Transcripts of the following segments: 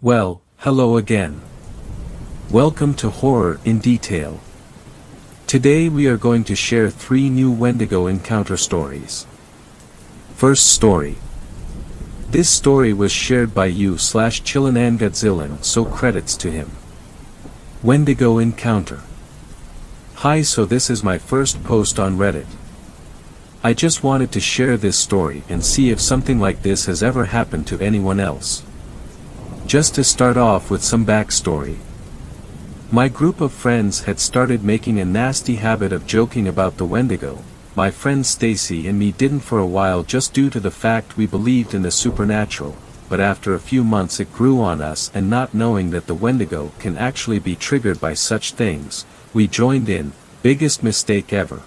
Well, hello again. Welcome to Horror in Detail. Today we are going to share 3 new Wendigo encounter stories. First story. This story was shared by you/Chillinangodzilla, so credits to him. Wendigo encounter. Hi, so this is my first post on Reddit. I just wanted to share this story and see if something like this has ever happened to anyone else. Just to start off with some backstory. My group of friends had started making a nasty habit of joking about the Wendigo. My friend Stacy and me didn't for a while just due to the fact we believed in the supernatural, but after a few months it grew on us, and not knowing that the Wendigo can actually be triggered by such things, we joined in. Biggest mistake ever.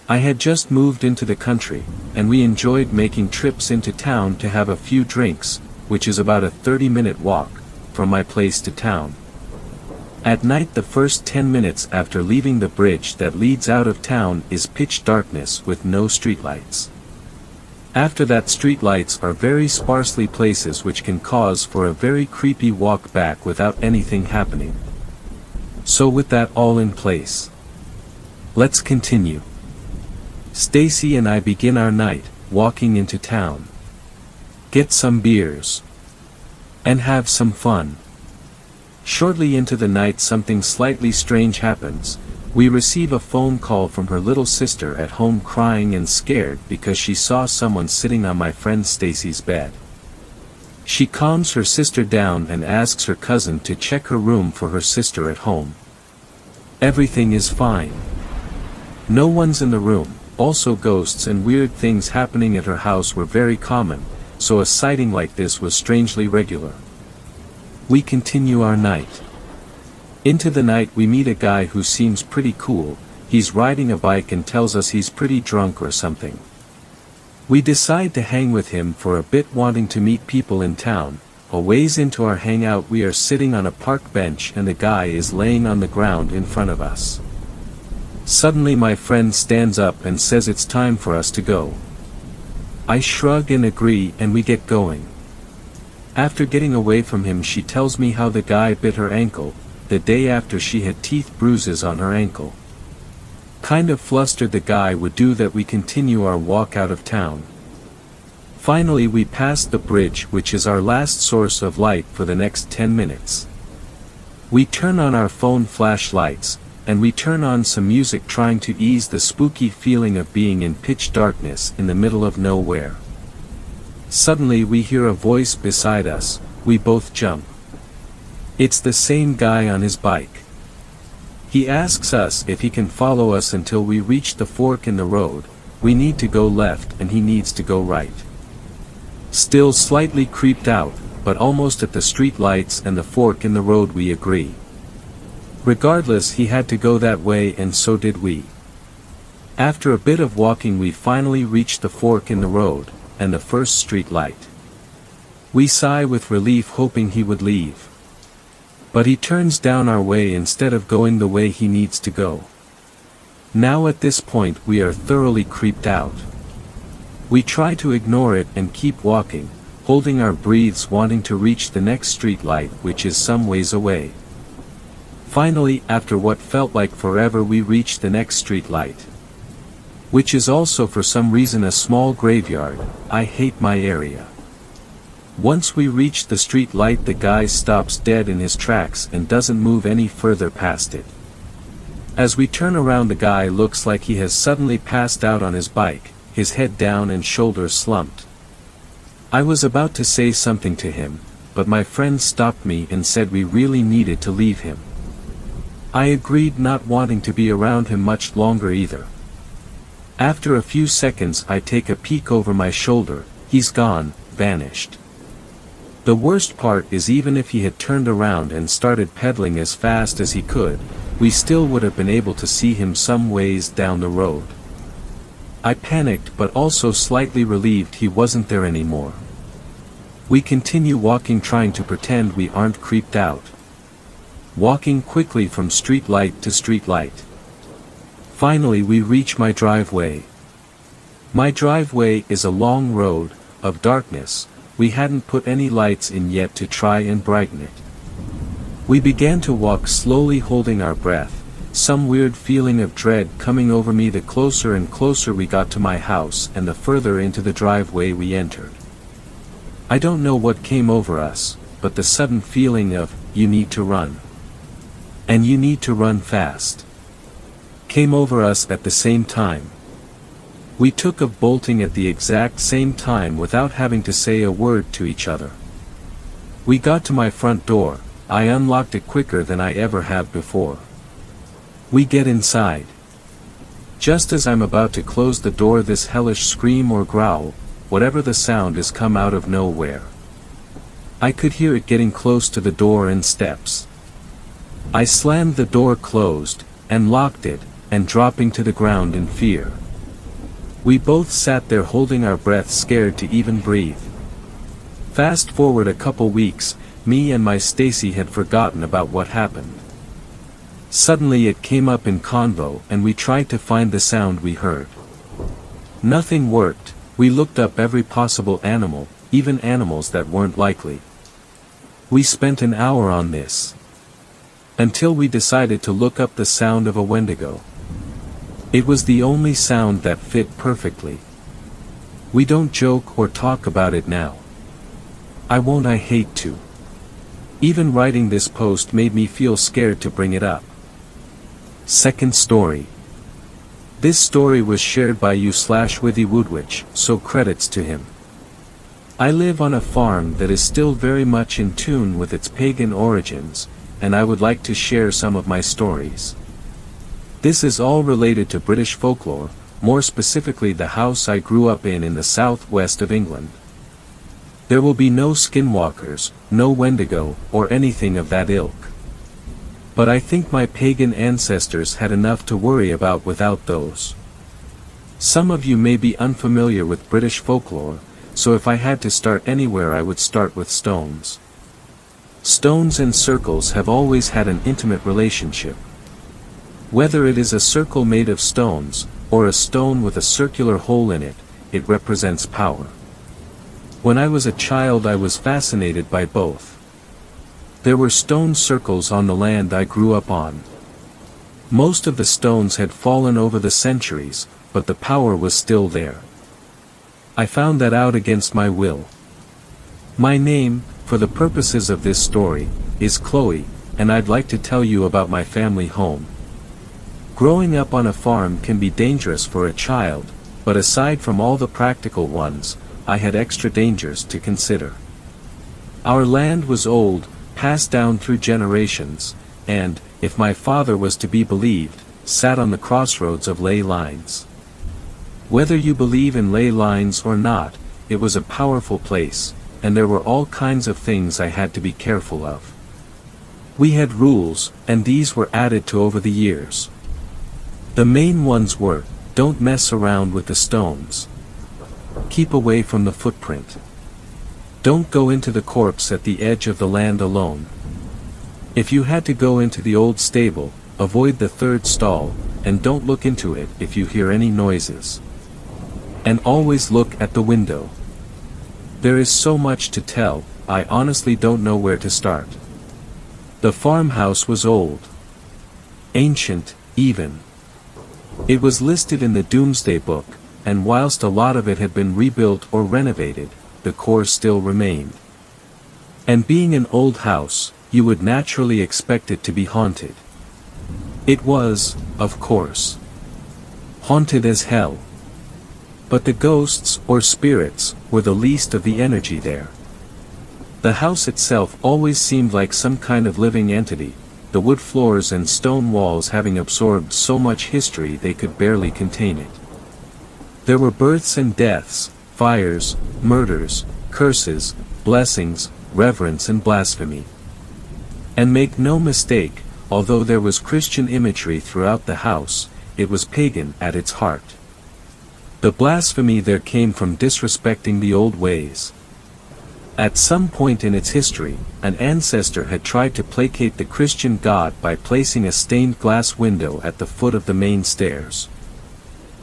I had just moved into the country, and we enjoyed making trips into town to have a few drinks, which is about a 30-minute walk from my place to town. At night, the first 10 minutes after leaving the bridge that leads out of town is pitch darkness with no streetlights. After that, streetlights are very sparsely places, which can cause for a very creepy walk back without anything happening. So with that all in place, let's continue. Stacy and I begin our night, walking into town. Get some beers. And have some fun. Shortly into the night, something slightly strange happens. We receive a phone call from her little sister at home, crying and scared because she saw someone sitting on my friend Stacy's bed. She calms her sister down and asks her cousin to check her room for her sister at home. Everything is fine. No one's in the room. Also, ghosts and weird things happening at her house were very common, so a sighting like this was strangely regular. We continue our night. Into the night, we meet a guy who seems pretty cool. He's riding a bike and tells us he's pretty drunk or something. We decide to hang with him for a bit, wanting to meet people in town. A ways into our hangout, we are sitting on a park bench and the guy is laying on the ground in front of us. Suddenly my friend stands up and says it's time for us to go. I shrug and agree, and we get going. After getting away from him, she tells me how the guy bit her ankle the day after she had teeth bruises on her ankle. Kind of flustered the guy would do that, we continue our walk out of town. Finally we pass the bridge, which is our last source of light for the next 10 minutes. We turn on our phone flashlights, and we turn on some music, trying to ease the spooky feeling of being in pitch darkness in the middle of nowhere. Suddenly we hear a voice beside us. We both jump. It's the same guy on his bike. He asks us if he can follow us until we reach the fork in the road. We need to go left and he needs to go right. Still slightly creeped out, but almost at the street lights and the fork in the road, we agree. Regardless, he had to go that way, and so did we. After a bit of walking, we finally reached the fork in the road, and the first street light. We sigh with relief, hoping he would leave. But he turns down our way instead of going the way he needs to go. Now at this point we are thoroughly creeped out. We try to ignore it and keep walking, holding our breaths, wanting to reach the next street light, which is some ways away. Finally, after what felt like forever, we reach the next street light, which is also for some reason a small graveyard. I hate my area. Once we reach the street light, the guy stops dead in his tracks and doesn't move any further past it. As we turn around, the guy looks like he has suddenly passed out on his bike, his head down and shoulders slumped. I was about to say something to him, but my friend stopped me and said we really needed to leave him. I agreed, not wanting to be around him much longer either. After a few seconds I take a peek over my shoulder. He's gone, vanished. The worst part is, even if he had turned around and started pedaling as fast as he could, we still would have been able to see him some ways down the road. I panicked, but also slightly relieved he wasn't there anymore. We continue walking, trying to pretend we aren't creeped out. Walking quickly from street light to street light. Finally we reach my driveway. My driveway is a long road of darkness, we hadn't put any lights in yet to try and brighten it. We began to walk slowly, holding our breath, some weird feeling of dread coming over me the closer and closer we got to my house and the further into the driveway we entered. I don't know what came over us, but the sudden feeling of, you need to run. And you need to run fast, came over us at the same time. We took of bolting at the exact same time without having to say a word to each other. We got to my front door. I unlocked it quicker than I ever have before. We get inside. Just as I'm about to close the door, this hellish scream or growl, whatever the sound is, come out of nowhere. I could hear it getting close to the door and steps. I slammed the door closed, and locked it, and dropping to the ground in fear. We both sat there holding our breath, scared to even breathe. Fast forward a couple weeks, me and my Stacy had forgotten about what happened. Suddenly it came up in convo and we tried to find the sound we heard. Nothing worked. We looked up every possible animal, even animals that weren't likely. We spent an hour on this, until we decided to look up the sound of a Wendigo. It was the only sound that fit perfectly. We don't joke or talk about it now. I won't, I hate to. Even writing this post made me feel scared to bring it up. Second story. This story was shared by you/WithyWoodwitch, so credits to him. I live on a farm that is still very much in tune with its pagan origins, and I would like to share some of my stories. This is all related to British folklore, more specifically the house I grew up in the southwest of England. There will be no skinwalkers, no Wendigo, or anything of that ilk. But I think my pagan ancestors had enough to worry about without those. Some of you may be unfamiliar with British folklore, so if I had to start anywhere I would start with stones. Stones and circles have always had an intimate relationship. Whether it is a circle made of stones, or a stone with a circular hole in it, it represents power. When I was a child I was fascinated by both. There were stone circles on the land I grew up on. Most of the stones had fallen over the centuries, but the power was still there. I found that out against my will. My name, for the purposes of this story, is Chloe, and I'd like to tell you about my family home. Growing up on a farm can be dangerous for a child, but aside from all the practical ones, I had extra dangers to consider. Our land was old, passed down through generations, and, if my father was to be believed, sat on the crossroads of ley lines. Whether you believe in ley lines or not, it was a powerful place, and there were all kinds of things I had to be careful of. We had rules, and these were added to over the years. The main ones were, don't mess around with the stones. Keep away from the footprint. Don't go into the corpse at the edge of the land alone. If you had to go into the old stable, avoid the third stall, and don't look into it if you hear any noises. And always look at the window. There is so much to tell, I honestly don't know where to start. The farmhouse was old. Ancient, even. It was listed in the Doomsday Book, and whilst a lot of it had been rebuilt or renovated, the core still remained. And being an old house, you would naturally expect it to be haunted. It was, of course, haunted as hell. But the ghosts, or spirits, were the least of the energy there. The house itself always seemed like some kind of living entity, the wood floors and stone walls having absorbed so much history they could barely contain it. There were births and deaths, fires, murders, curses, blessings, reverence and blasphemy. And make no mistake, although there was Christian imagery throughout the house, it was pagan at its heart. The blasphemy there came from disrespecting the old ways. At some point in its history, an ancestor had tried to placate the Christian God by placing a stained glass window at the foot of the main stairs.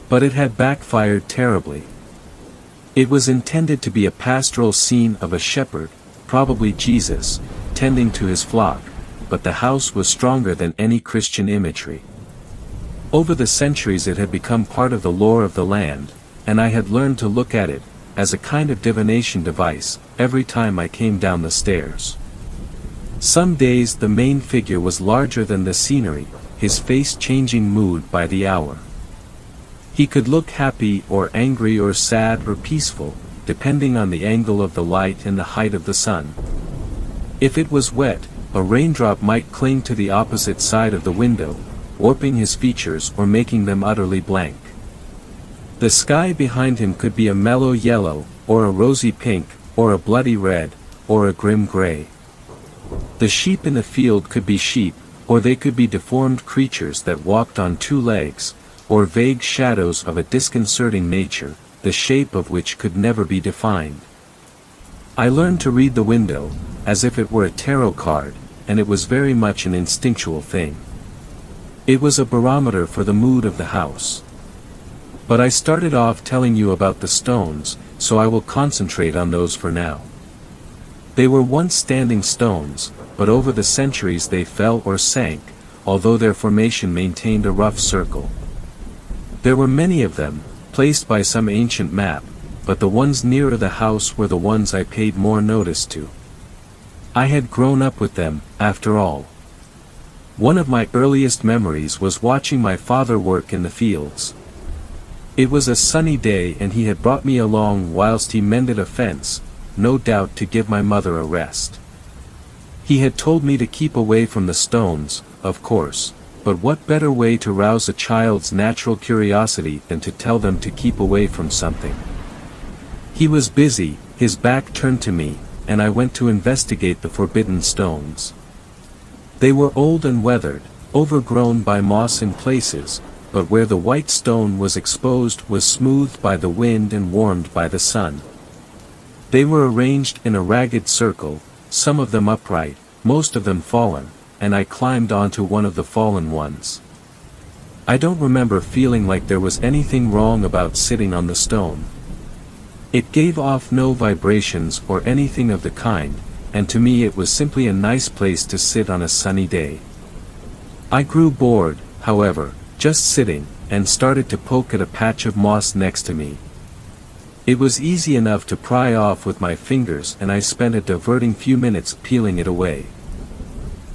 But it had backfired terribly. It was intended to be a pastoral scene of a shepherd, probably Jesus, tending to his flock, but the house was stronger than any Christian imagery. Over the centuries it had become part of the lore of the land, and I had learned to look at it as a kind of divination device every time I came down the stairs. Some days the main figure was larger than the scenery, his face changing mood by the hour. He could look happy or angry or sad or peaceful, depending on the angle of the light and the height of the sun. If it was wet, a raindrop might cling to the opposite side of the window, warping his features or making them utterly blank. The sky behind him could be a mellow yellow, or a rosy pink, or a bloody red, or a grim gray. The sheep in the field could be sheep, or they could be deformed creatures that walked on two legs, or vague shadows of a disconcerting nature, the shape of which could never be defined. I learned to read the window, as if it were a tarot card, and it was very much an instinctual thing. It was a barometer for the mood of the house. But I started off telling you about the stones, so I will concentrate on those for now. They were once standing stones, but over the centuries they fell or sank, although their formation maintained a rough circle. There were many of them, placed by some ancient map, but the ones nearer the house were the ones I paid more notice to. I had grown up with them, after all. One of my earliest memories was watching my father work in the fields. It was a sunny day and he had brought me along whilst he mended a fence, no doubt to give my mother a rest. He had told me to keep away from the stones, of course, but what better way to rouse a child's natural curiosity than to tell them to keep away from something? He was busy, his back turned to me, and I went to investigate the forbidden stones. They were old and weathered, overgrown by moss in places, but where the white stone was exposed was smoothed by the wind and warmed by the sun. They were arranged in a ragged circle, some of them upright, most of them fallen, and I climbed onto one of the fallen ones. I don't remember feeling like there was anything wrong about sitting on the stone. It gave off no vibrations or anything of the kind, and to me it was simply a nice place to sit on a sunny day. I grew bored, however, just sitting, and started to poke at a patch of moss next to me. It was easy enough to pry off with my fingers and I spent a diverting few minutes peeling it away.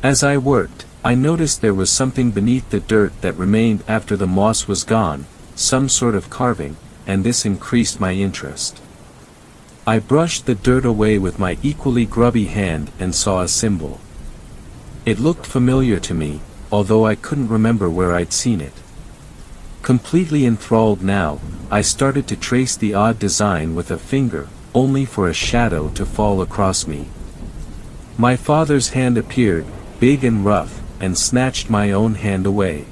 As I worked, I noticed there was something beneath the dirt that remained after the moss was gone, some sort of carving, and this increased my interest. I brushed the dirt away with my equally grubby hand and saw a symbol. It looked familiar to me, although I couldn't remember where I'd seen it. Completely enthralled now, I started to trace the odd design with a finger, only for a shadow to fall across me. My father's hand appeared, big and rough, and snatched my own hand away.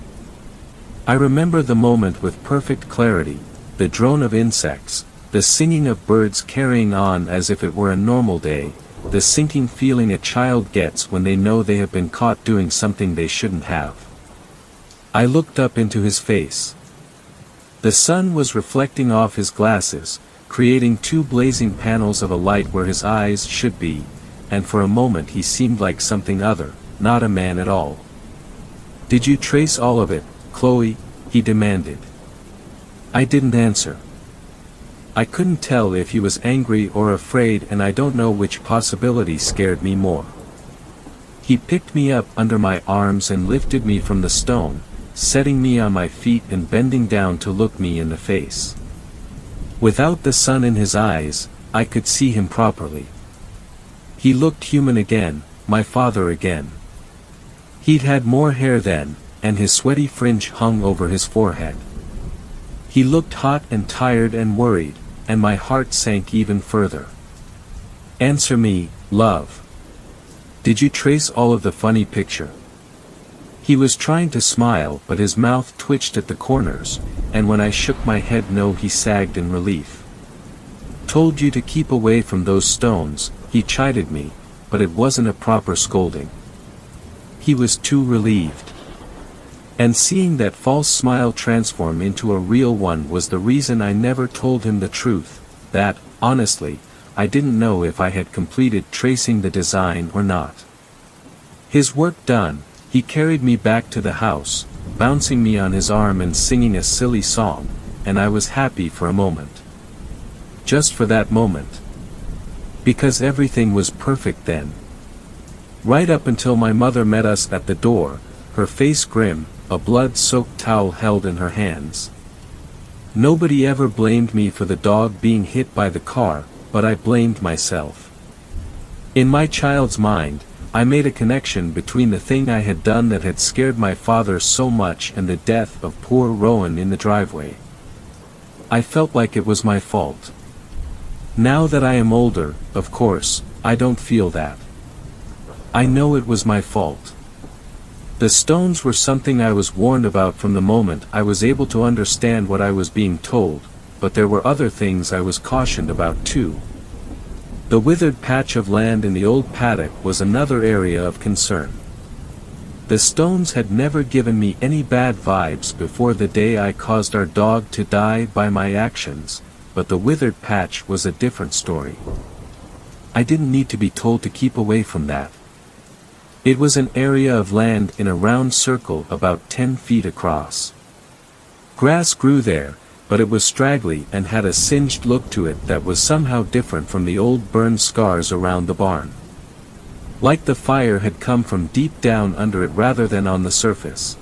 I remember the moment with perfect clarity, the drone of insects, the singing of birds carrying on as if it were a normal day, the sinking feeling a child gets when they know they have been caught doing something they shouldn't have. I looked up into his face. The sun was reflecting off his glasses, creating two blazing panels of a light where his eyes should be, and for a moment he seemed like something other, not a man at all. "Did you trace all of it, Chloe?" he demanded. I didn't answer. I couldn't tell if he was angry or afraid, and I don't know which possibility scared me more. He picked me up under my arms and lifted me from the stone, setting me on my feet and bending down to look me in the face. Without the sun in his eyes, I could see him properly. He looked human again, my father again. He'd had more hair then, and his sweaty fringe hung over his forehead. He looked hot and tired and worried, and my heart sank even further. "Answer me, love. Did you trace all of the funny picture?" He was trying to smile, but his mouth twitched at the corners, and when I shook my head no, he sagged in relief. "Told you to keep away from those stones," he chided me, but it wasn't a proper scolding. He was too relieved. And seeing that false smile transform into a real one was the reason I never told him the truth. that, honestly, I didn't know if I had completed tracing the design or not. His work done, he carried me back to the house, bouncing me on his arm and singing a silly song, and I was happy for a moment. Just for that moment. Because everything was perfect then. Right up until my mother met us at the door, her face grim, a blood-soaked towel held in her hands. Nobody ever blamed me for the dog being hit by the car, but I blamed myself. In my child's mind, I made a connection between the thing I had done that had scared my father so much and the death of poor Rowan in the driveway. I felt like it was my fault. Now that I am older, of course, I don't feel that. I know it was my fault. The stones were something I was warned about from the moment I was able to understand what I was being told, but there were other things I was cautioned about too. The withered patch of land in the old paddock was another area of concern. The stones had never given me any bad vibes before the day I caused our dog to die by my actions, but the withered patch was a different story. I didn't need to be told to keep away from that. It was an area of land in a round circle about 10 feet across. Grass grew there, but it was straggly and had a singed look to it that was somehow different from the old burned scars around the barn. Like the fire had come from deep down under it rather than on the surface.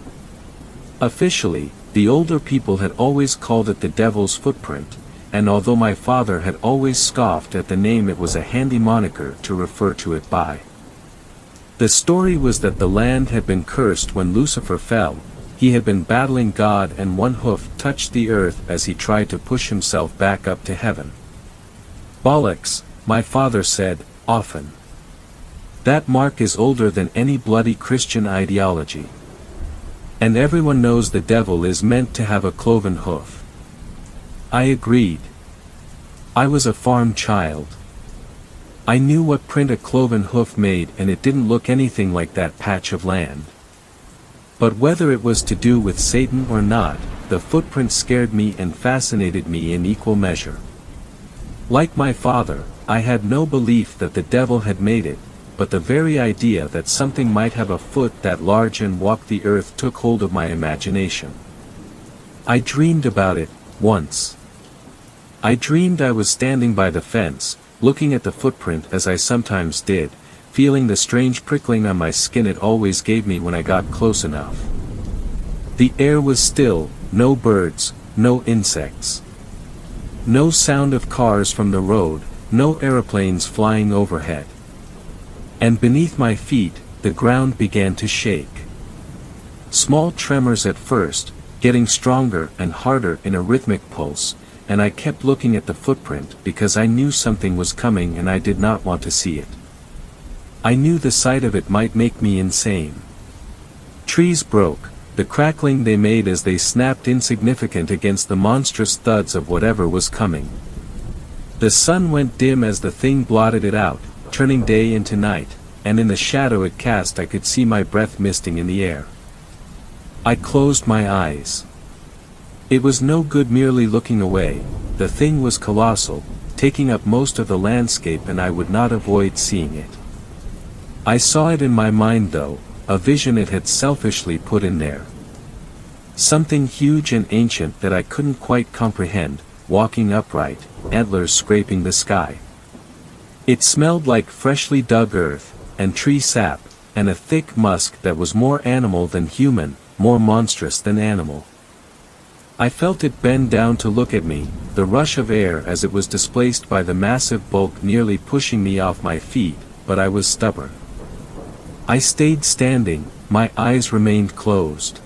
Officially, the older people had always called it the Devil's Footprint, and although my father had always scoffed at the name, it was a handy moniker to refer to it by. The story was that the land had been cursed when Lucifer fell. He had been battling God and one hoof touched the earth as he tried to push himself back up to heaven. Bollocks, my father said, often. That mark is older than any bloody Christian ideology. And everyone knows the devil is meant to have a cloven hoof. I agreed. I was a farm child. I knew what print a cloven hoof made, and it didn't look anything like that patch of land. But whether it was to do with Satan or not, the footprint scared me and fascinated me in equal measure. Like my father, I had no belief that the devil had made it, but the very idea that something might have a foot that large and walk the earth took hold of my imagination. I dreamed about it, once. I dreamed I was standing by the fence, looking at the footprint as I sometimes did, feeling the strange prickling on my skin it always gave me when I got close enough. The air was still, no birds, no insects. No sound of cars from the road, no aeroplanes flying overhead. And beneath my feet, the ground began to shake. Small tremors at first, getting stronger and harder in a rhythmic pulse, and I kept looking at the footprint because I knew something was coming and I did not want to see it. I knew the sight of it might make me insane. Trees broke, the crackling they made as they snapped insignificant against the monstrous thuds of whatever was coming. The sun went dim as the thing blotted it out, turning day into night, and in the shadow it cast I could see my breath misting in the air. I closed my eyes. It was no good merely looking away, the thing was colossal, taking up most of the landscape, and I would not avoid seeing it. I saw it in my mind though, a vision it had selfishly put in there. Something huge and ancient that I couldn't quite comprehend, walking upright, antlers scraping the sky. It smelled like freshly dug earth, and tree sap, and a thick musk that was more animal than human, more monstrous than animal. I felt it bend down to look at me, the rush of air as it was displaced by the massive bulk nearly pushing me off my feet, but I was stubborn. I stayed standing, my eyes remained closed.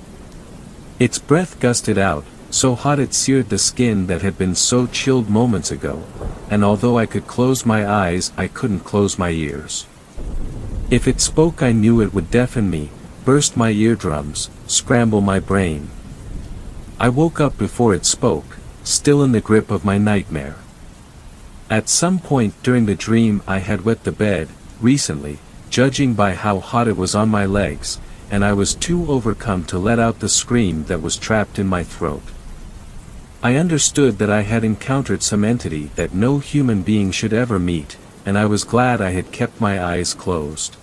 Its breath gusted out, so hot it seared the skin that had been so chilled moments ago, and although I could close my eyes I couldn't close my ears. If it spoke I knew it would deafen me, burst my eardrums, scramble my brain. I woke up before it spoke, still in the grip of my nightmare. At some point during the dream I had wet the bed, recently, judging by how hot it was on my legs, and I was too overcome to let out the scream that was trapped in my throat. I understood that I had encountered some entity that no human being should ever meet, and I was glad I had kept my eyes closed.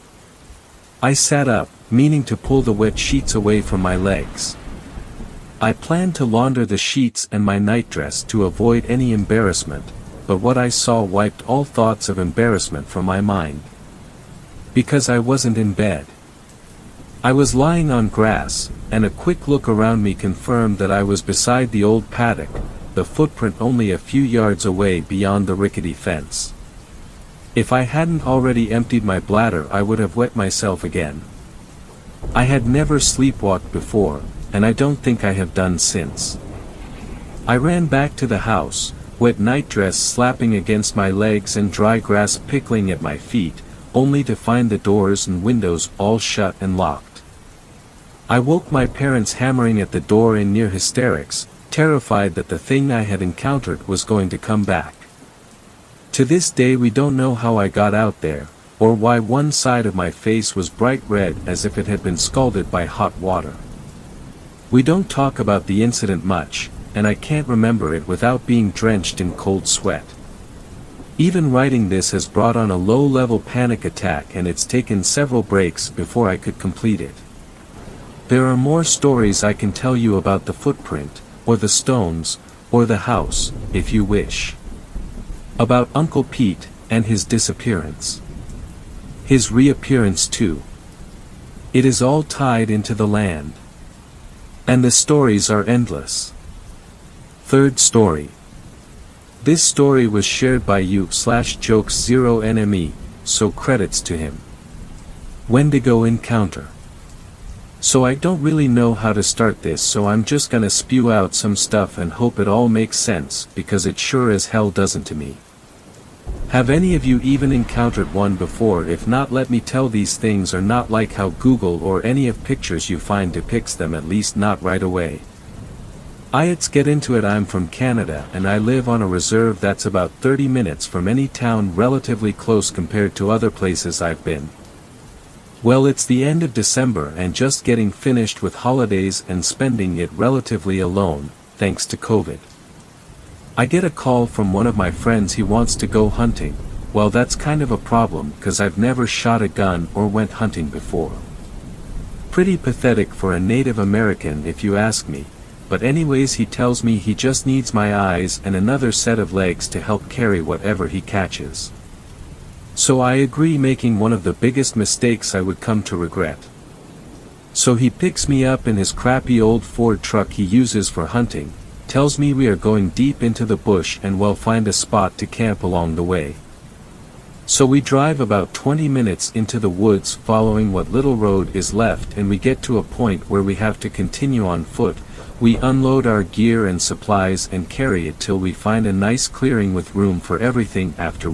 I sat up, meaning to pull the wet sheets away from my legs. I planned to launder the sheets and my nightdress to avoid any embarrassment, but what I saw wiped all thoughts of embarrassment from my mind. Because I wasn't in bed. I was lying on grass, and a quick look around me confirmed that I was beside the old paddock, the footprint only a few yards away beyond the rickety fence. If I hadn't already emptied my bladder, I would have wet myself again. I had never sleepwalked before, and I don't think I have done since. I ran back to the house, wet nightdress slapping against my legs and dry grass pickling at my feet, only to find the doors and windows all shut and locked. I woke my parents hammering at the door in near hysterics, terrified that the thing I had encountered was going to come back. To this day we don't know how I got out there, or why one side of my face was bright red as if it had been scalded by hot water. We don't talk about the incident much, and I can't remember it without being drenched in cold sweat. Even writing this has brought on a low-level panic attack, and it's taken several breaks before I could complete it. There are more stories I can tell you about the footprint, or the stones, or the house, if you wish. About Uncle Pete, and his disappearance. His reappearance too. It is all tied into the land. And the stories are endless. Third story. This story was shared by you/jokes0nme, so credits to him. Wendigo encounter. So I don't really know how to start this, so I'm just gonna spew out some stuff and hope it all makes sense, because it sure as hell doesn't to me. Have any of you even encountered one before? If not, let me tell, these things are not like how Google or any of pictures you find depicts them, at least not right away. Let's get into it. I'm from Canada and I live on a reserve that's about 30 minutes from any town, relatively close compared to other places I've been. Well, it's the end of December and just getting finished with holidays and spending it relatively alone, thanks to COVID. I get a call from one of my friends. He wants to go hunting. Well, that's kind of a problem, cause I've never shot a gun or went hunting before. Pretty pathetic for a Native American if you ask me, but anyways, he tells me he just needs my eyes and another set of legs to help carry whatever he catches. So I agree, making one of the biggest mistakes I would come to regret. So he picks me up in his crappy old Ford truck he uses for hunting, tells me we are going deep into the bush and we'll find a spot to camp along the way. So we drive about 20 minutes into the woods following what little road is left, and we get to a point where we have to continue on foot. We unload our gear and supplies and carry it till we find a nice clearing with room for everything. After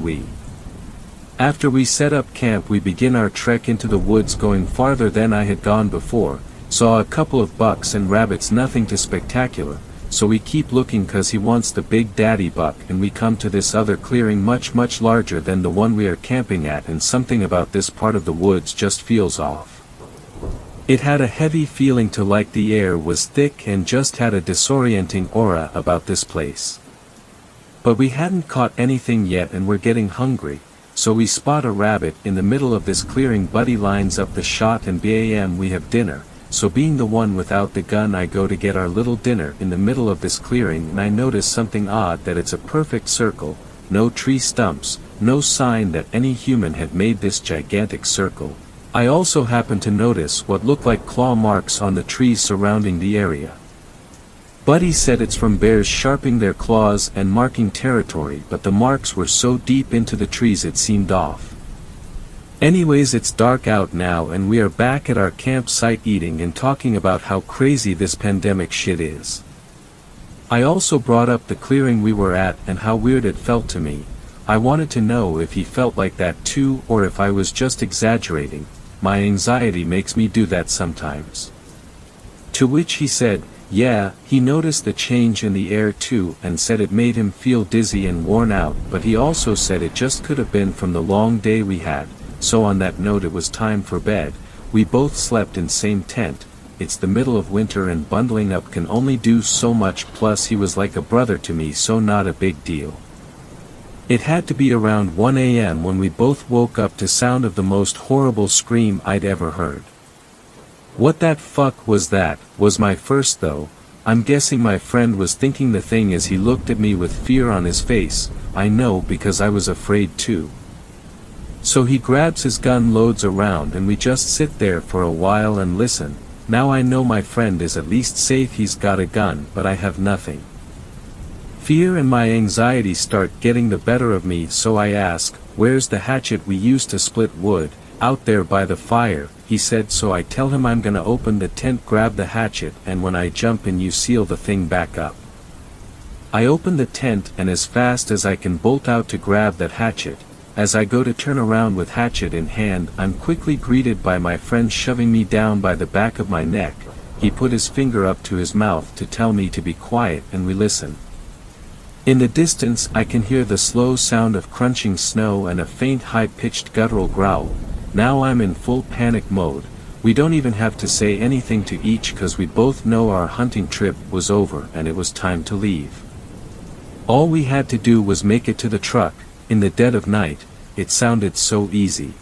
we set up camp, we begin our trek into the woods, going farther than I had gone before. Saw a couple of bucks and rabbits, nothing too spectacular, so we keep looking cause he wants the big daddy buck, and we come to this other clearing much larger than the one we are camping at, and something about this part of the woods just feels off. It had a heavy feeling to, like the air was thick and just had a disorienting aura about this place. But we hadn't caught anything yet and we're getting hungry. So we spot a rabbit in the middle of this clearing. Buddy lines up the shot and bam, we have dinner. So being the one without the gun, I go to get our little dinner in the middle of this clearing, and I notice something odd, that it's a perfect circle, no tree stumps, no sign that any human had made this gigantic circle. I also happen to notice what look like claw marks on the trees surrounding the area. Buddy said it's from bears sharpening their claws and marking territory, but the marks were so deep into the trees it seemed off. Anyways, it's dark out now and we are back at our campsite eating and talking about how crazy this pandemic shit is. I also brought up the clearing we were at and how weird it felt to me. I wanted to know if he felt like that too, or if I was just exaggerating. My anxiety makes me do that sometimes. To which he said, yeah, he noticed the change in the air too, and said it made him feel dizzy and worn out, but he also said it just could have been from the long day we had. So on that note, it was time for bed. We both slept in same tent, it's the middle of winter and bundling up can only do so much, plus he was like a brother to me, so not a big deal. It had to be around 1 a.m. when we both woke up to sound of the most horrible scream I'd ever heard. What that fuck was that, was my first though. I'm guessing my friend was thinking the thing as he looked at me with fear on his face. I know, because I was afraid too. So he grabs his gun, loads around, and we just sit there for a while and listen. Now I know my friend is at least safe, he's got a gun, but I have nothing. Fear and my anxiety start getting the better of me, so I ask, "Where's the hatchet we used to split wood?" "Out there by the fire," he said, so I tell him I'm gonna open the tent, grab the hatchet, and when I jump in you seal the thing back up. I open the tent and as fast as I can bolt out to grab that hatchet. As I go to turn around with hatchet in hand, I'm quickly greeted by my friend shoving me down by the back of my neck. He put his finger up to his mouth to tell me to be quiet, and we listen. In the distance I can hear the slow sound of crunching snow and a faint high-pitched guttural growl. Now I'm in full panic mode. We don't even have to say anything to each, cause we both know our hunting trip was over and it was time to leave. All we had to do was make it to the truck. In the dead of night, it sounded so easy.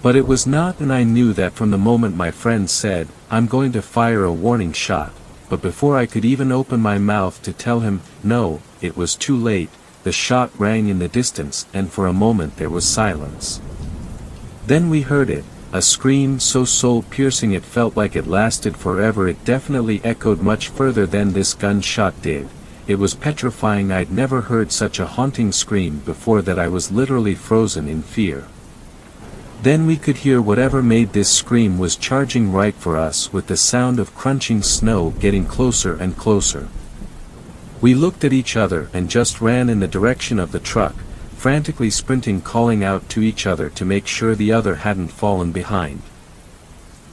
But it was not, and I knew that from the moment my friend said, "I'm going to fire a warning shot." But before I could even open my mouth to tell him no, it was too late. The shot rang in the distance, and for a moment there was silence. Then we heard it, a scream so soul-piercing it felt like it lasted forever. It definitely echoed much further than this gunshot did. It was petrifying. I'd never heard such a haunting scream before, that I was literally frozen in fear. Then we could hear whatever made this scream was charging right for us, with the sound of crunching snow getting closer and closer. We looked at each other and just ran in the direction of the truck, frantically sprinting, calling out to each other to make sure the other hadn't fallen behind.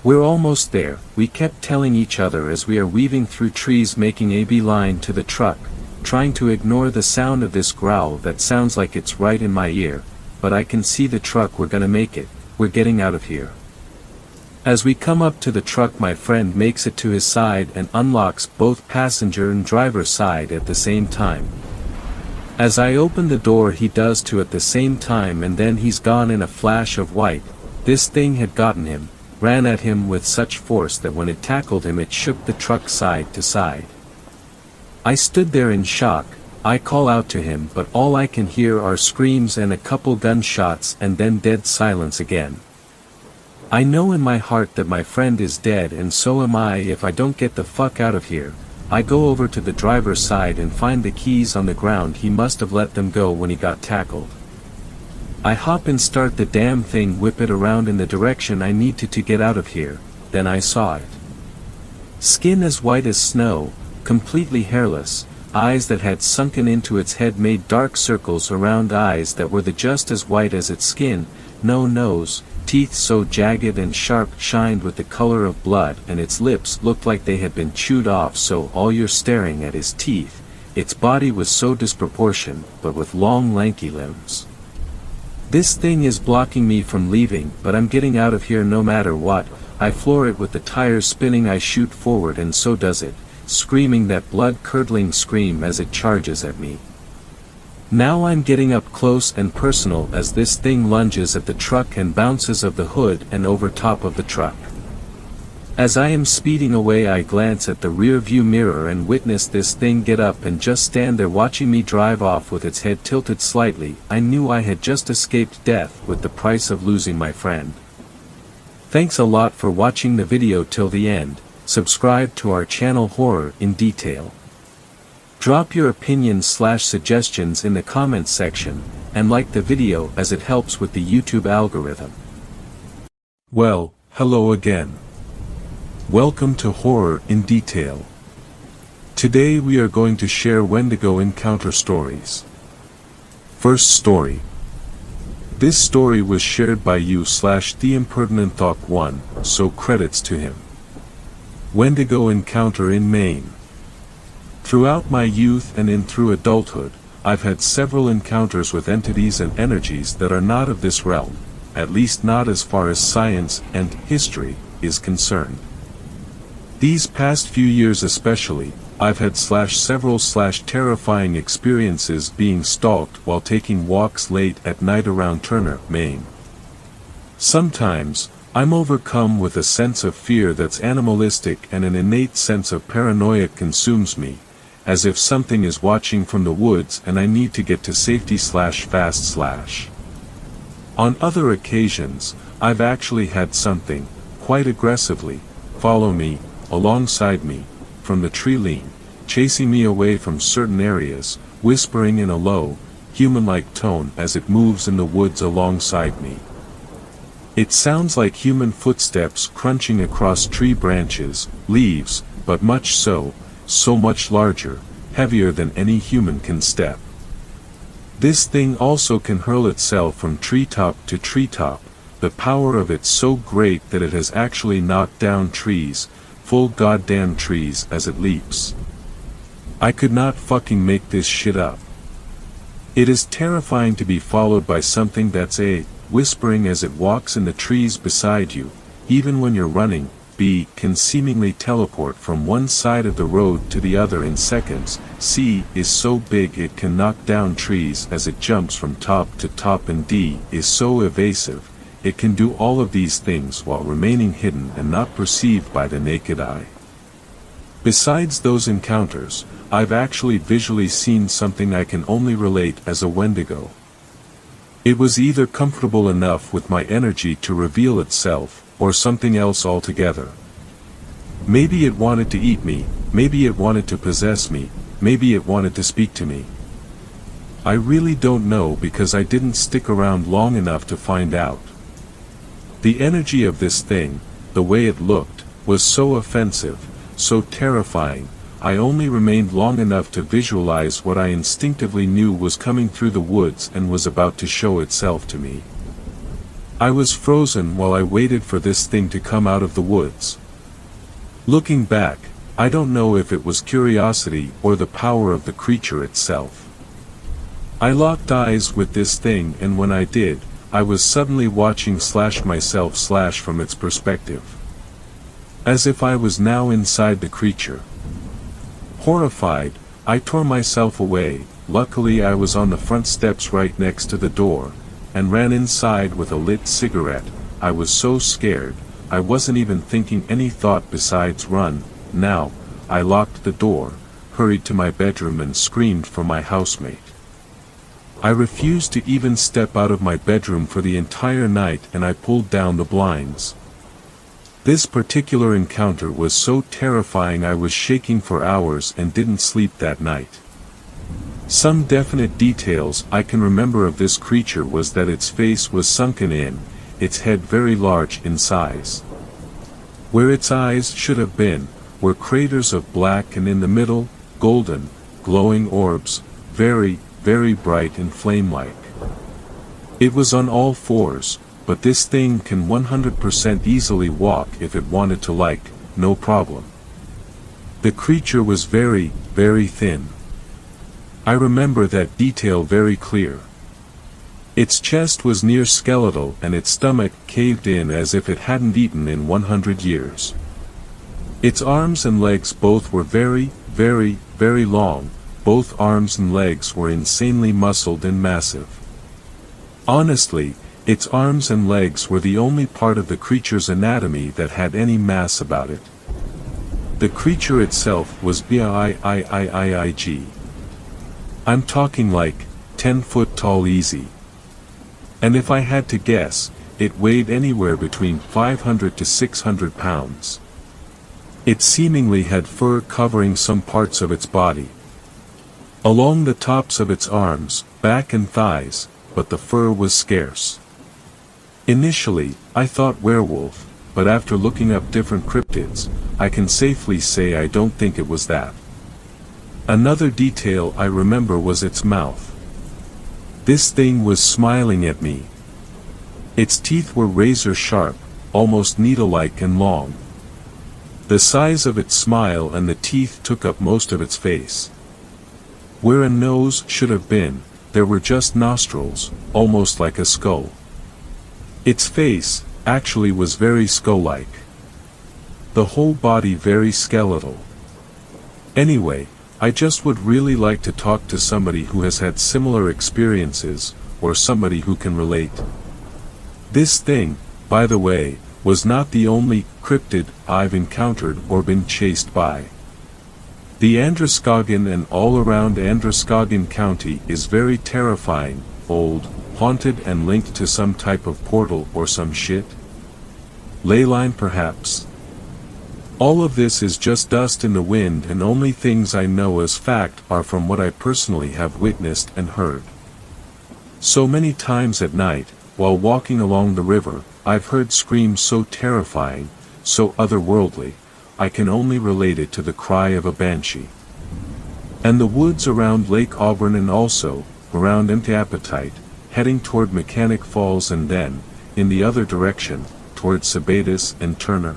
"We're almost there," we kept telling each other as we are weaving through trees, making a beeline to the truck, trying to ignore the sound of this growl that sounds like it's right in my ear. But I can see the truck. We're gonna make it. We're getting out of here. As we come up to the truck, my friend makes it to his side and unlocks both passenger and driver side at the same time. As I open the door, he does too at the same time, and then he's gone in a flash of white. This thing had gotten him, ran at him with such force that when it tackled him it shook the truck side to side. I stood there in shock. I call out to him, but all I can hear are screams and a couple gunshots, and then dead silence again. I know in my heart that my friend is dead, and so am I if I don't get the fuck out of here. I go over to the driver's side and find the keys on the ground. He must have let them go when he got tackled. I hop and start the damn thing, whip it around in the direction I needed to get out of here. Then I saw it. Skin as white as snow, completely hairless. Eyes that had sunken into its head made dark circles around eyes that were just as white as its skin. No nose, teeth so jagged and sharp shined with the color of blood, and its lips looked like they had been chewed off, so all you're staring at is teeth. Its body was so disproportioned, but with long lanky limbs. This thing is blocking me from leaving, but I'm getting out of here no matter what. I floor it with the tires spinning. I shoot forward, and so does it, screaming that blood-curdling scream as it charges at me. Now I'm getting up close and personal as this thing lunges at the truck and bounces of the hood and over top of the truck. As I am speeding away, I glance at the rear view mirror and witness this thing get up and just stand there watching me drive off with its head tilted slightly. I knew I had just escaped death with the price of losing my friend. Thanks a lot for watching the video till the end. Subscribe to our channel Horror in Detail. Drop your opinions/suggestions in the comments section, and like the video as it helps with the YouTube algorithm. Well, hello again. Welcome to Horror in Detail. Today we are going to share Wendigo encounter stories. First story. This story was shared by you/TheImpertinentThought1, so credits to him. Wendigo encounter in Maine. Throughout my youth and in through adulthood, I've had several encounters with entities and energies that are not of this realm, at least not as far as science and history is concerned. These past few years especially, I've had several terrifying experiences being stalked while taking walks late at night around Turner, Maine. Sometimes, I'm overcome with a sense of fear that's animalistic, and an innate sense of paranoia consumes me, as if something is watching from the woods and I need to get to safety fast. On other occasions, I've actually had something, quite aggressively, follow me, alongside me, from the tree line, chasing me away from certain areas, whispering in a low, human-like tone as it moves in the woods alongside me. It sounds like human footsteps crunching across tree branches, leaves, but so much larger, heavier than any human can step. This thing also can hurl itself from treetop to treetop, the power of it so great that it has actually knocked down trees, full goddamn trees, as it leaps. I could not fucking make this shit up. It is terrifying to be followed by something that's whispering as it walks in the trees beside you, even when you're running. Can seemingly teleport from one side of the road to the other in seconds. C is so big it can knock down trees as it jumps from top to top, and D is so evasive, it can do all of these things while remaining hidden and not perceived by the naked eye. Besides those encounters, I've actually visually seen something I can only relate as a Wendigo. It was either comfortable enough with my energy to reveal itself, or something else altogether. Maybe it wanted to eat me, maybe it wanted to possess me, maybe it wanted to speak to me. I really don't know, because I didn't stick around long enough to find out. The energy of this thing, the way it looked, was so offensive, so terrifying. I only remained long enough to visualize what I instinctively knew was coming through the woods and was about to show itself to me. I was frozen while I waited for this thing to come out of the woods. Looking back, I don't know if it was curiosity or the power of the creature itself. I locked eyes with this thing, and when I did, I was suddenly watching myself from its perspective. As if I was now inside the creature. Horrified, I tore myself away. Luckily I was on the front steps right next to the door, and ran inside with a lit cigarette. I was so scared, I wasn't even thinking any thought besides run. Now, I locked the door, hurried to my bedroom and screamed for my housemate. I refused to even step out of my bedroom for the entire night, and I pulled down the blinds. This particular encounter was so terrifying I was shaking for hours and didn't sleep that night. Some definite details I can remember of this creature was that its face was sunken in, its head very large in size. Where its eyes should have been, were craters of black, and in the middle, golden, glowing orbs, very, very bright and flame-like. It was on all fours, but this thing can 100% easily walk if it wanted to, no problem. The creature was very, very thin. I remember that detail very clear. Its chest was near skeletal, and its stomach caved in as if it hadn't eaten in 100 years. Its arms and legs both were very, very, very long. Both arms and legs were insanely muscled and massive. Honestly, its arms and legs were the only part of the creature's anatomy that had any mass about it. The creature itself was big. I'm talking 10 foot tall easy. And if I had to guess, it weighed anywhere between 500 to 600 pounds. It seemingly had fur covering some parts of its body. Along the tops of its arms, back and thighs, but the fur was scarce. Initially, I thought werewolf, but after looking up different cryptids, I can safely say I don't think it was that. Another detail I remember was its mouth. This thing was smiling at me. Its teeth were razor sharp, almost needle-like and long. The size of its smile and the teeth took up most of its face. Where a nose should have been, there were just nostrils, almost like a skull. Its face, actually, was very skull-like. the whole body very skeletal. Anyway, I just would really like to talk to somebody who has had similar experiences, or somebody who can relate. This thing, by the way, was not the only cryptid I've encountered or been chased by. The Androscoggin and all around Androscoggin County is very terrifying, old, haunted and linked to some type of portal or some shit. Ley line perhaps. All of this is just dust in the wind, and only things I know as fact are from what I personally have witnessed and heard. So many times at night, while walking along the river, I've heard screams so terrifying, so otherworldly, I can only relate it to the cry of a banshee. And the woods around Lake Auburn and also, around Antiapatite, heading toward Mechanic Falls and then, in the other direction, toward Sabatis and Turner.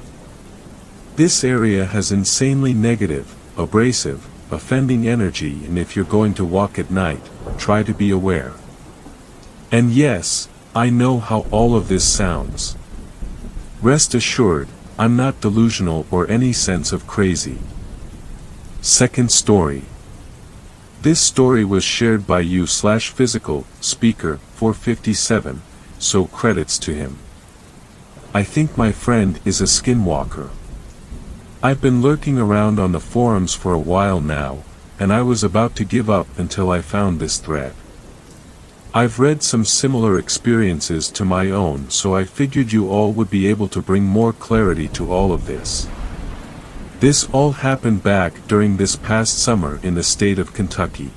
This area has insanely negative, abrasive, offending energy, and if you're going to walk at night, try to be aware. And yes, I know how all of this sounds. Rest assured, I'm not delusional or any sense of crazy. Second story. This story was shared by you/physical speaker 457, so credits to him. I think my friend is a skinwalker. I've been lurking around on the forums for a while now, and I was about to give up until I found this thread. I've read some similar experiences to my own, so I figured you all would be able to bring more clarity to all of this. This all happened back during this past summer in the state of Kentucky.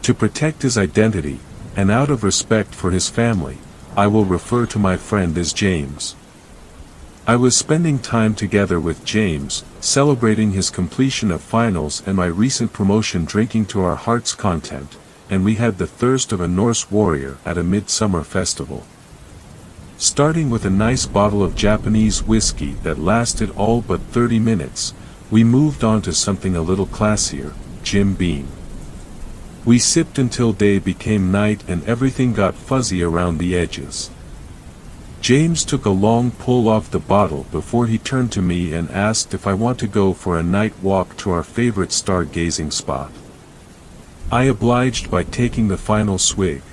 To protect his identity, and out of respect for his family, I will refer to my friend as James. I was spending time together with James, celebrating his completion of finals and my recent promotion, drinking to our heart's content, and we had the thirst of a Norse warrior at a midsummer festival. Starting with a nice bottle of Japanese whiskey that lasted all but 30 minutes, we moved on to something a little classier, Jim Beam. We sipped until day became night and everything got fuzzy around the edges. James took a long pull off the bottle before he turned to me and asked if I want to go for a night walk to our favorite stargazing spot. I obliged by taking the final swig.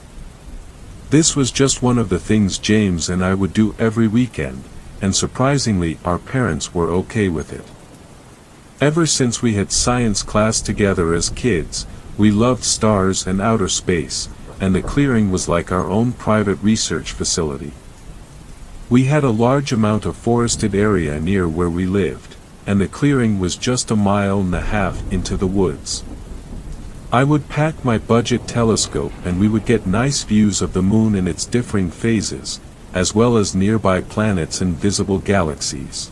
This was just one of the things James and I would do every weekend, and surprisingly our parents were okay with it. Ever since we had science class together as kids, we loved stars and outer space, and the clearing was like our own private research facility. We had a large amount of forested area near where we lived, and the clearing was just a mile and a half into the woods. I would pack my budget telescope and we would get nice views of the moon in its differing phases, as well as nearby planets and visible galaxies.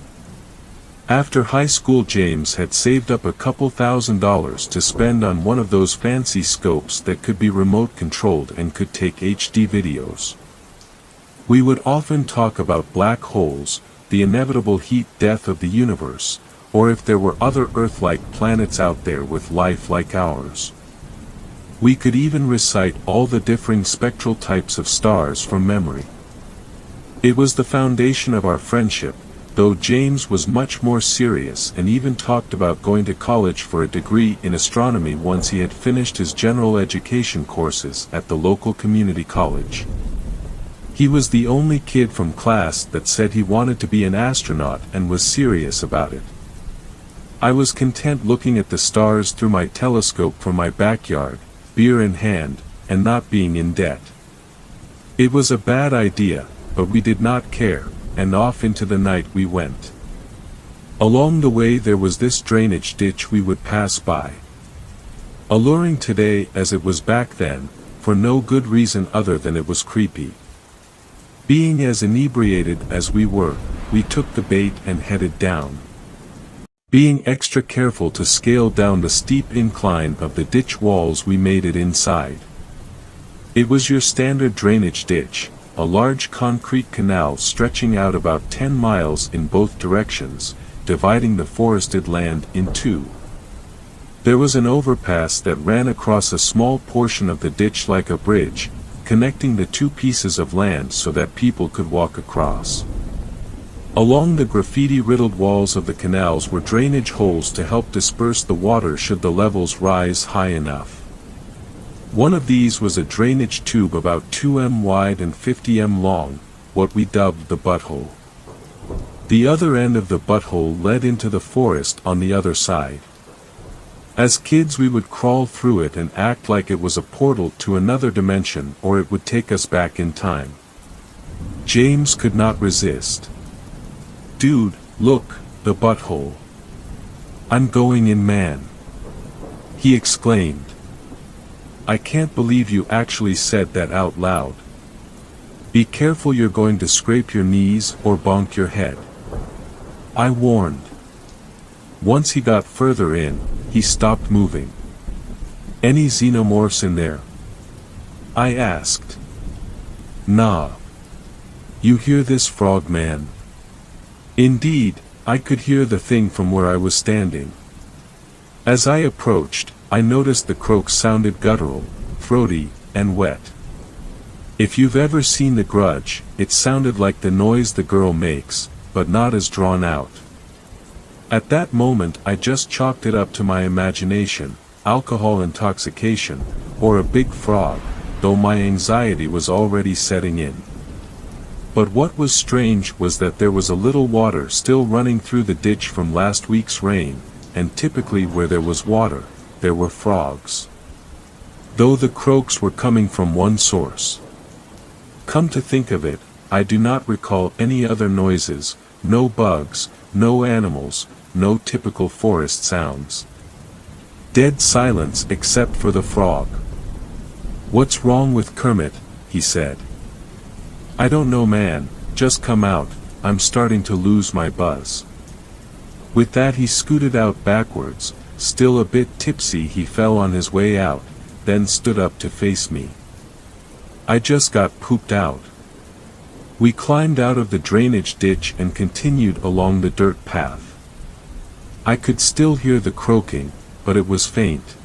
After high school, James had saved up a couple $1,000s to spend on one of those fancy scopes that could be remote controlled and could take HD videos. We would often talk about black holes, the inevitable heat death of the universe, or if there were other Earth-like planets out there with life like ours. We could even recite all the differing spectral types of stars from memory. It was the foundation of our friendship, though James was much more serious and even talked about going to college for a degree in astronomy once he had finished his general education courses at the local community college. He was the only kid from class that said he wanted to be an astronaut and was serious about it. I was content looking at the stars through my telescope from my backyard, beer in hand, and not being in debt. It was a bad idea, but we did not care, and off into the night we went. Along the way there was this drainage ditch we would pass by. Alluring today as it was back then, for no good reason other than it was creepy. Being as inebriated as we were, we took the bait and headed down. Being extra careful to scale down the steep incline of the ditch walls, we made it inside. It was your standard drainage ditch, a large concrete canal stretching out about 10 miles in both directions, dividing the forested land in two. There was an overpass that ran across a small portion of the ditch like a bridge, connecting the two pieces of land so that people could walk across. Along the graffiti-riddled walls of the canals were drainage holes to help disperse the water should the levels rise high enough. One of these was a drainage tube about 2 m wide and 50 m long, what we dubbed the butthole. The other end of the butthole led into the forest on the other side. As kids we would crawl through it and act like it was a portal to another dimension or it would take us back in time. James could not resist. "Dude, look, the butthole. I'm going in, man," he exclaimed. "I can't believe you actually said that out loud. Be careful, you're going to scrape your knees or bonk your head," I warned. Once he got further in, he stopped moving. "Any xenomorphs in there?" I asked. "Nah. You hear this, frog man?" Indeed, I could hear the thing from where I was standing. As I approached, I noticed the croaks sounded guttural, throaty, and wet. If you've ever seen The Grudge, it sounded like the noise the girl makes, but not as drawn out. At that moment I just chalked it up to my imagination, alcohol intoxication, or a big frog, though my anxiety was already setting in. But what was strange was that there was a little water still running through the ditch from last week's rain, and typically where there was water, there were frogs. Though the croaks were coming from one source. Come to think of it, I do not recall any other noises, no bugs, no animals, no typical forest sounds. Dead silence except for the frog. "What's wrong with Kermit?" he said. "I don't know, man, just come out, I'm starting to lose my buzz." With that he scooted out backwards, still a bit tipsy. He fell on his way out, then stood up to face me. "I just got pooped out." We climbed out of the drainage ditch and continued along the dirt path. I could still hear the croaking, but it was faint.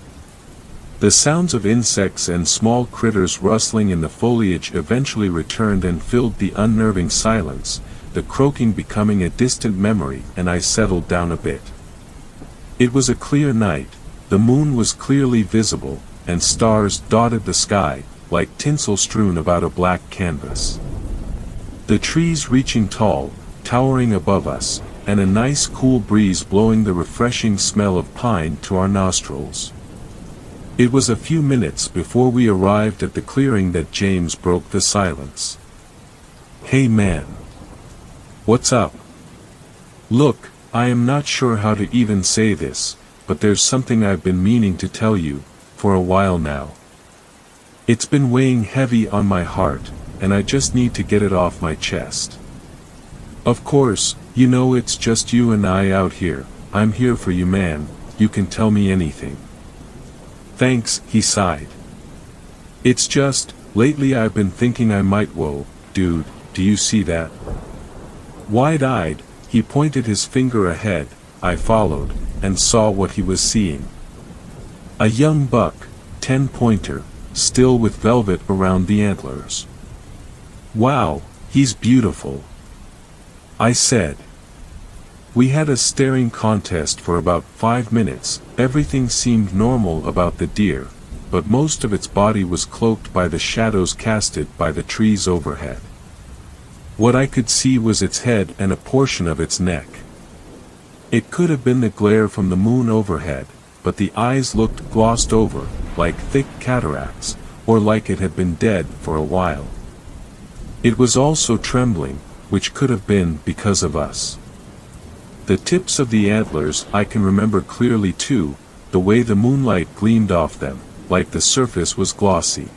The sounds of insects and small critters rustling in the foliage eventually returned and filled the unnerving silence, the croaking becoming a distant memory, and I settled down a bit. It was a clear night, the moon was clearly visible, and stars dotted the sky, like tinsel strewn about a black canvas. The trees reaching tall, towering above us, and a nice cool breeze blowing the refreshing smell of pine to our nostrils. It was a few minutes before we arrived at the clearing that James broke the silence. "Hey man. What's up? Look, I am not sure how to even say this, but there's something I've been meaning to tell you, for a while now. It's been weighing heavy on my heart, and I just need to get it off my chest. Of course, you know it's just you and I out here, I'm here for you, man, you can tell me anything." "Thanks," he sighed. "It's just, lately I've been thinking I might. Whoa, dude, do you see that?" Wide-eyed, he pointed his finger ahead, I followed, and saw what he was seeing. A young buck, 10-pointer, still with velvet around the antlers. "Wow, he's beautiful," I said. We had a staring contest for about 5 minutes. Everything seemed normal about the deer, but most of its body was cloaked by the shadows casted by the trees overhead. What I could see was its head and a portion of its neck. It could have been the glare from the moon overhead, but the eyes looked glossed over, like thick cataracts, or like it had been dead for a while. It was also trembling, which could have been because of us. The tips of the antlers I can remember clearly too, the way the moonlight gleamed off them, like the surface was glossy.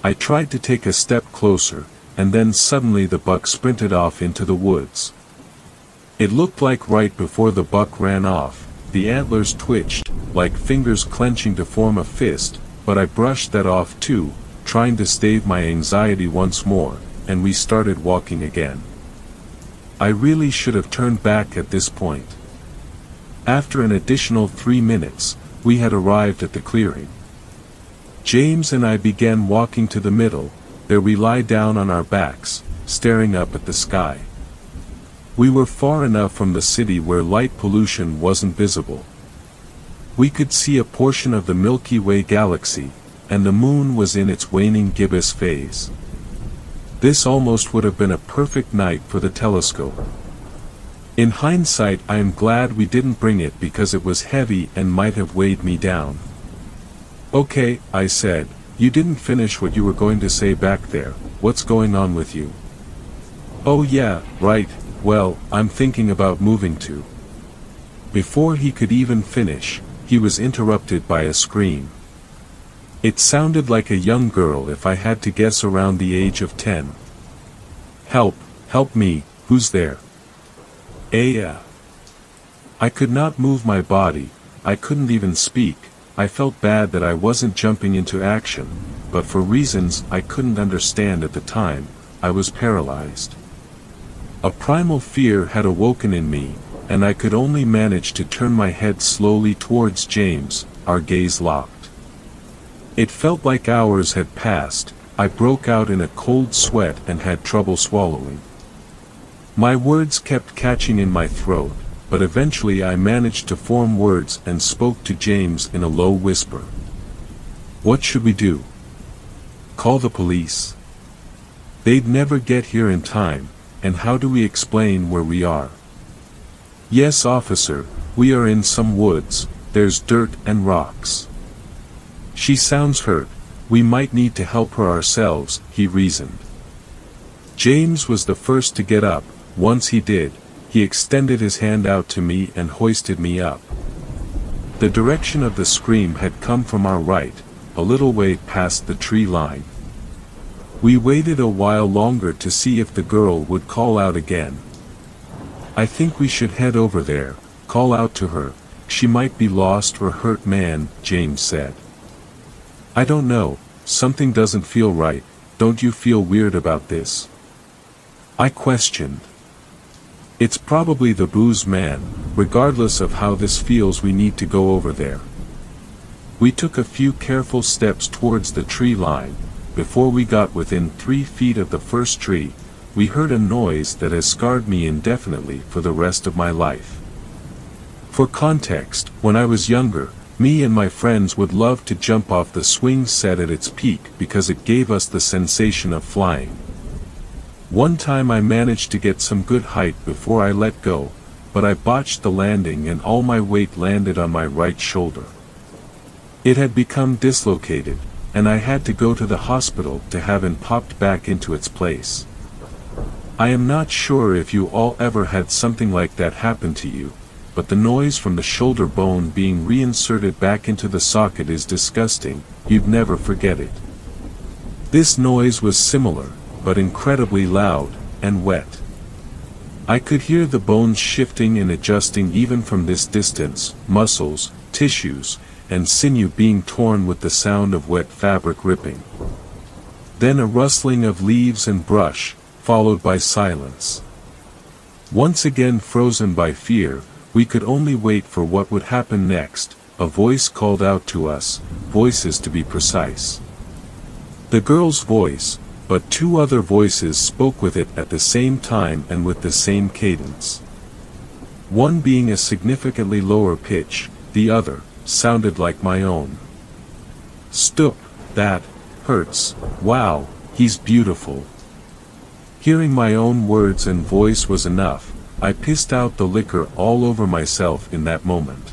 I tried to take a step closer, and then suddenly the buck sprinted off into the woods. It looked like right before the buck ran off, the antlers twitched, like fingers clenching to form a fist, but I brushed that off too, trying to stave my anxiety once more, and we started walking again. I really should have turned back at this point. After an additional 3 minutes, we had arrived at the clearing. James and I began walking to the middle. There we lie down on our backs, staring up at the sky. We were far enough from the city where light pollution wasn't visible. We could see a portion of the Milky Way galaxy, and the moon was in its waning gibbous phase. This almost would have been a perfect night for the telescope. In hindsight, I am glad we didn't bring it because it was heavy and might have weighed me down. "Okay," I said, "you didn't finish what you were going to say back there. What's going on with you?" "Oh yeah, right, well, I'm thinking about moving to." Before he could even finish, he was interrupted by a scream. It sounded like a young girl if I had to guess around the age of 10. "Help, help me, who's there?" I could not move my body, I couldn't even speak. I felt bad that I wasn't jumping into action, but for reasons I couldn't understand at the time, I was paralyzed. A primal fear had awoken in me, and I could only manage to turn my head slowly towards James, our gaze locked. It felt like hours had passed. I broke out in a cold sweat and had trouble swallowing. My words kept catching in my throat, but eventually I managed to form words and spoke to James in a low whisper. "What should we do? Call the police? They'd never get here in time, and how do we explain where we are?" "Yes, officer, we are in some woods, there's dirt and rocks." "She sounds hurt, we might need to help her ourselves," he reasoned. James was the first to get up. Once he did, he extended his hand out to me and hoisted me up. The direction of the scream had come from our right, a little way past the tree line. We waited a while longer to see if the girl would call out again. "I think we should head over there, call out to her, she might be lost or hurt, man," James said. "I don't know, something doesn't feel right, don't you feel weird about this?" I questioned. "It's probably the booze, man, regardless of how this feels we need to go over there." We took a few careful steps towards the tree line. Before we got within 3 feet of the first tree, we heard a noise that has scarred me indefinitely for the rest of my life. For context, when I was younger, me and my friends would love to jump off the swing set at its peak because it gave us the sensation of flying. One time I managed to get some good height before I let go, but I botched the landing and all my weight landed on my right shoulder. It had become dislocated, and I had to go to the hospital to have it popped back into its place. I am not sure if you all ever had something like that happen to you, but the noise from the shoulder bone being reinserted back into the socket is disgusting, you'd never forget it. This noise was similar, but incredibly loud, and wet. I could hear the bones shifting and adjusting even from this distance, muscles, tissues, and sinew being torn with the sound of wet fabric ripping. Then a rustling of leaves and brush, followed by silence. Once again frozen by fear, we could only wait for what would happen next. A voice called out to us, voices to be precise. The girl's voice, but 2 other voices spoke with it at the same time and with the same cadence. One being a significantly lower pitch, the other sounded like my own. "Stop, that hurts, wow, he's beautiful." Hearing my own words and voice was enough. I pissed out the liquor all over myself in that moment.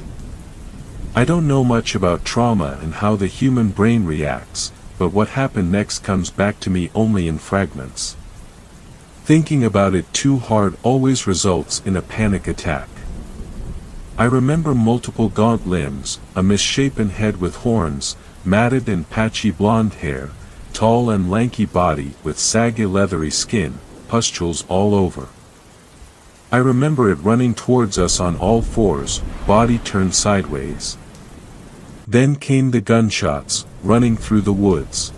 I don't know much about trauma and how the human brain reacts, but what happened next comes back to me only in fragments. Thinking about it too hard always results in a panic attack. I remember multiple gaunt limbs, a misshapen head with horns, matted and patchy blonde hair, tall and lanky body with saggy leathery skin, pustules all over. I remember it running towards us on all 4s, body turned sideways. Then came the gunshots, running through the woods.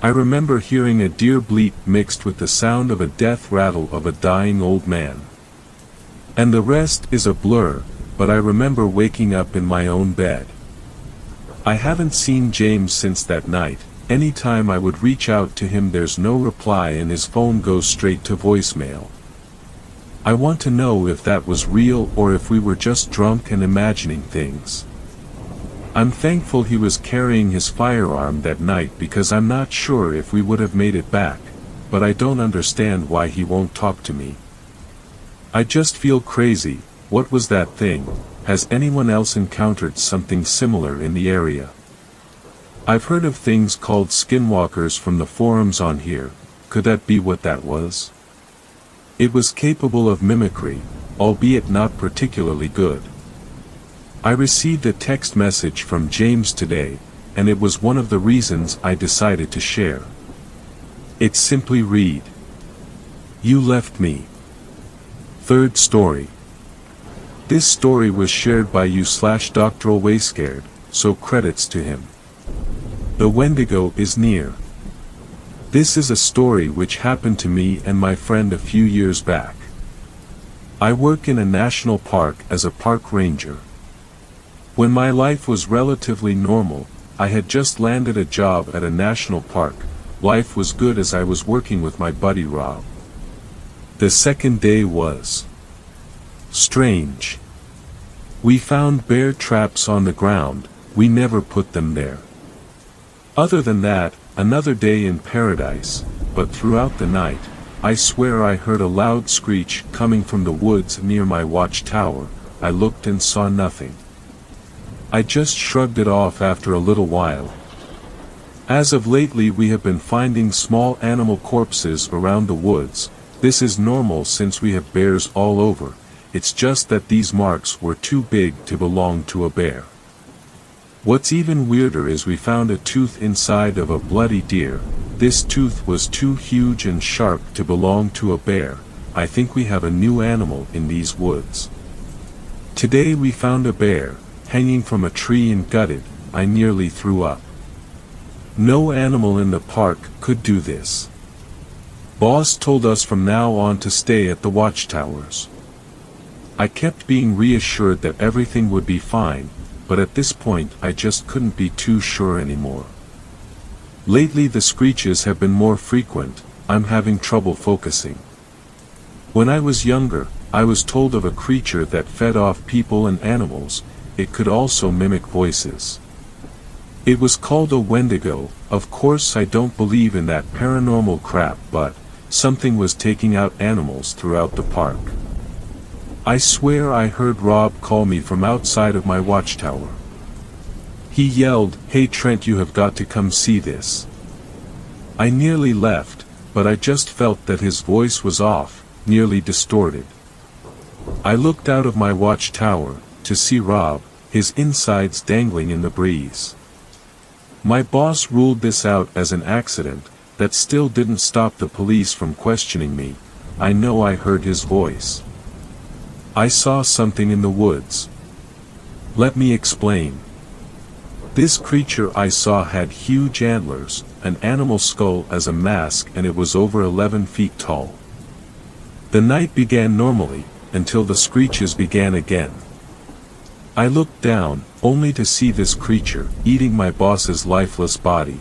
I remember hearing a deer bleat mixed with the sound of a death rattle of a dying old man. And the rest is a blur, but I remember waking up in my own bed. I haven't seen James since that night. Any time I would reach out to him there's no reply and his phone goes straight to voicemail. I want to know if that was real or if we were just drunk and imagining things. I'm thankful he was carrying his firearm that night because I'm not sure if we would have made it back, but I don't understand why he won't talk to me. I just feel crazy. What was that thing? Has anyone else encountered something similar in the area? I've heard of things called skinwalkers from the forums on here. Could that be what that was? It was capable of mimicry, albeit not particularly good. I received a text message from James today, and it was one of the reasons I decided to share. It simply read, "You left me." Third story. This story was shared by you/Doctoral Wayscared, so credits to him. The Wendigo is near. This is a story which happened to me and my friend a few years back. I work in a national park as a park ranger. When my life was relatively normal, I had just landed a job at a national park. Life was good as I was working with my buddy Rob. The second day was strange. We found bear traps on the ground. We never put them there. Other than that, another day in paradise, but throughout the night, I swear I heard a loud screech coming from the woods near my watchtower. I looked and saw nothing. I just shrugged it off after a little while. As of lately we have been finding small animal corpses around the woods. This is normal since we have bears all over. It's just that these marks were too big to belong to a bear. What's even weirder is we found a tooth inside of a bloody deer. This tooth was too huge and sharp to belong to a bear. I think we have a new animal in these woods. Today we found a bear, hanging from a tree and gutted. I nearly threw up. No animal in the park could do this. Boss told us from now on to stay at the watchtowers. I kept being reassured that everything would be fine, but at this point I just couldn't be too sure anymore. Lately the screeches have been more frequent. I'm having trouble focusing. When I was younger, I was told of a creature that fed off people and animals. It could also mimic voices. It was called a Wendigo. Of course I don't believe in that paranormal crap, but something was taking out animals throughout the park. I swear I heard Rob call me from outside of my watchtower. He yelled, "Hey Trent, you have got to come see this." I nearly left, but I just felt that his voice was off, nearly distorted. I looked out of my watchtower to see Rob, his insides dangling in the breeze. My boss ruled this out as an accident. That still didn't stop the police from questioning me. I know I heard his voice. I saw something in the woods. Let me explain. This creature I saw had huge antlers, an animal skull as a mask, and it was over 11 feet tall. The night began normally, until the screeches began again. I looked down, only to see this creature, eating my boss's lifeless body.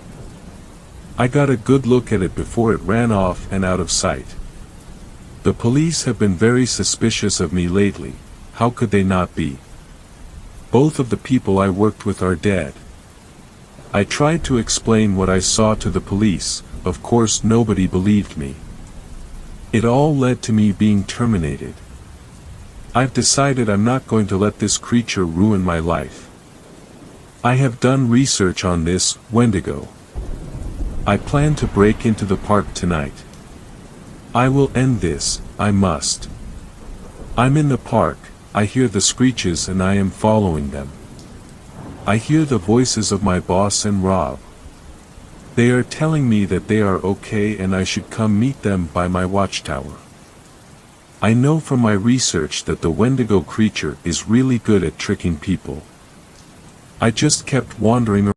I got a good look at it before it ran off and out of sight. The police have been very suspicious of me lately. How could they not be? Both of the people I worked with are dead. I tried to explain what I saw to the police. Of course nobody believed me. It all led to me being terminated. I've decided I'm not going to let this creature ruin my life. I have done research on this Wendigo. I plan to break into the park tonight. I will end this. I must. I'm in the park. I hear the screeches and I am following them. I hear the voices of my boss and Rob. They are telling me that they are okay and I should come meet them by my watchtower. I know from my research that the Wendigo creature is really good at tricking people. I just kept wandering around.